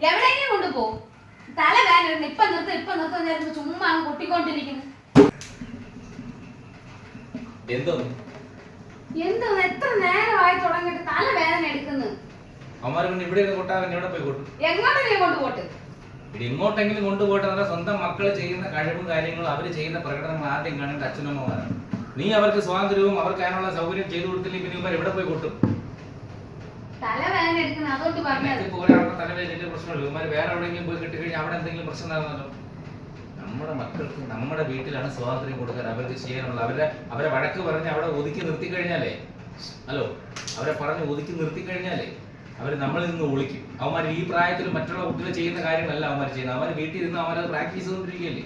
എവിടെയെങ്കിലും കൊണ്ടുപോ. തല വേദന ഇപ്പൊ നിർത്തുന്ന ചുമ്മാ കൊട്ടിക്കൊണ്ടിരിക്കുന്നു. എന്തോ എത്ര നേരമായി തുടങ്ങിയിട്ട് തല വേദന എടുക്കുന്നു. എങ്ങോട്ടെങ്കിലും കൊണ്ടുപോട്ട്. എങ്ങോട്ടെങ്കിലും കൊണ്ടുപോട്ടെ. സ്വന്തം മക്കൾ ചെയ്യുന്ന കഴിവും കാര്യങ്ങളും അവർ ചെയ്യുന്ന പ്രകടനങ്ങൾ ആദ്യം കാണേണ്ട അച്ഛനമ്മമാരാണ്. നീ അവർക്ക് സ്വാതന്ത്ര്യവും അവർക്ക് അതിനുള്ള സൗകര്യം ചെയ്തു കൊടുത്തില്ലെങ്കിൽ പിന്നെ ഇവർ എവിടെ പോയി കൊട്ടും? തലവേദന എടുക്കുന്ന അതുകൊണ്ട് പറഞ്ഞത്. തലവേദന പ്രശ്നമില്ല. ഇവന്മാർ വേറെ എവിടെയെങ്കിലും പോയി കിട്ടിക്കഴിഞ്ഞാൽ അവിടെ എന്തെങ്കിലും പ്രശ്നം നടന്നല്ലോ. നമ്മുടെ മക്കൾക്ക് നമ്മുടെ വീട്ടിലാണ് സ്വാതന്ത്ര്യം കൊടുക്കാൻ അവർക്ക് ചെയ്യാനുള്ള. അവരെ വഴക്ക് പറഞ്ഞ് അവിടെ ഒതുക്കി നിർത്തി കഴിഞ്ഞാലേ അവരെ പറഞ്ഞ് ഒതുക്കി നിർത്തി കഴിഞ്ഞാലേ അവർ നമ്മളിൽ നിന്ന് ഒളിക്കും. അവന്മാർ ഈ പ്രായത്തിൽ മറ്റുള്ള കുട്ടികൾ ചെയ്യുന്ന കാര്യങ്ങളല്ല അവന്മാർ ചെയ്യുന്നത്. അവന്മാർ വീട്ടിൽ ഇരുന്ന് അവരത് പ്രാക്ടീസ് ചെയ്തുകൊണ്ടിരിക്കുകയല്ലേ.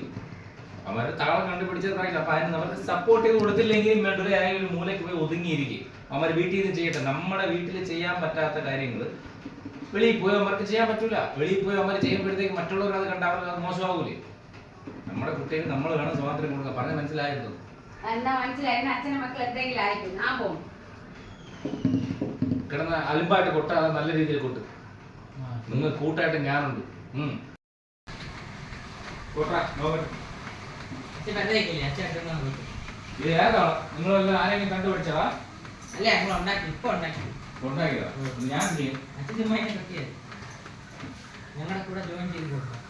അവന്മാർ താളം കണ്ടുപിടിച്ചത് പ്രാക്ടീസ്. അപ്പൊ അതിന് അവർക്ക് സപ്പോർട്ട് ചെയ്ത് കൊടുത്തില്ലെങ്കിലും വേണ്ടൊരു ഒരു മൂലയ്ക്ക് പോയി ഒതുങ്ങിയിരിക്കും. അവന്മാർ വീട്ടിൽ നിന്ന് ചെയ്യട്ടെ. നമ്മുടെ വീട്ടിൽ ചെയ്യാൻ പറ്റാത്ത കാര്യങ്ങൾ വെളിയിൽ പോയി അവർക്ക് ചെയ്യാൻ പറ്റൂല. വെളിയിൽ പോയി അവന്മാർ ചെയ്യുമ്പോഴത്തേക്ക് മറ്റുള്ളവർ അത് കണ്ട അവർക്ക് അത് മോശമാകൂലേ. നമ്മുടെ കുട്ടികൾക്ക് നമ്മൾ വേണം സ്വാതന്ത്ര്യം കൊടുക്കുക. പറഞ്ഞ മനസ്സിലായിരുന്നു? അച്ഛനും മക്കൾ എന്തെങ്കിലും ആയിരിക്കും. ഞാൻ പോകും. കിടന്ന അലുമ്പായിട്ട് കൊട്ടാതെ നല്ല രീതിയിൽ കൊട്ട്. നിങ്ങൾ കൂട്ടായിട്ട് ഞാനുണ്ട്. ഇത് ഏതാ? നിങ്ങളെല്ലാം ആരെങ്കിലും കണ്ടുപിടിച്ചതാ? ഉണ്ടാക്കിയതാ? ഞാൻ ചെയ്യും. ഞങ്ങളുടെ കൂടെ ജോയിൻ ചെയ്ത് കൊടുക്കാം.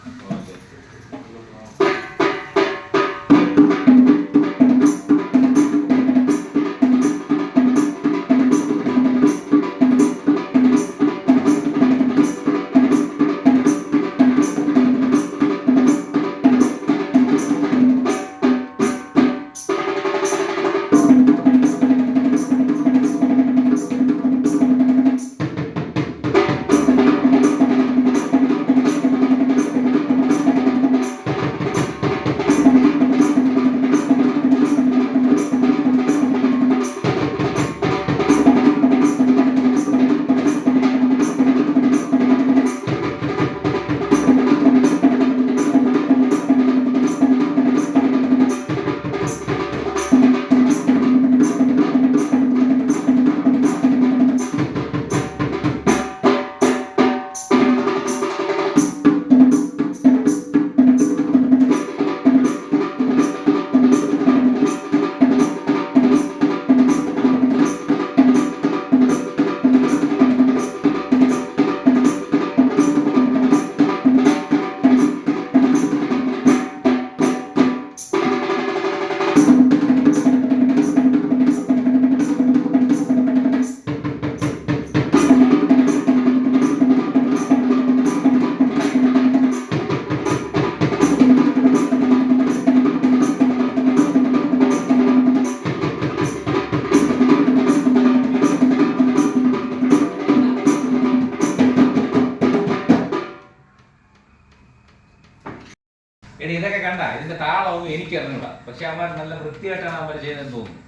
ഇതൊക്കെ കണ്ട ഇതിന്റെ താളമൊന്നും എനിക്ക് അറിഞ്ഞൂടാ. പക്ഷെ അവന്മാർ നല്ല വൃത്തിയായിട്ടാണ് അവന്മാർ ചെയ്തതെന്ന് തോന്നുന്നു.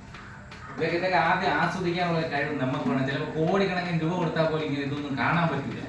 ഇതൊക്കെ ആദ്യം ആസ്വദിക്കാനുള്ള കഴിവ് നമുക്ക് വേണം. ചിലപ്പോൾ കോടിക്കണക്കിന് രൂപ കൊടുത്താൽ പോലും ഇങ്ങനെ ഇതൊന്നും കാണാൻ പറ്റില്ല.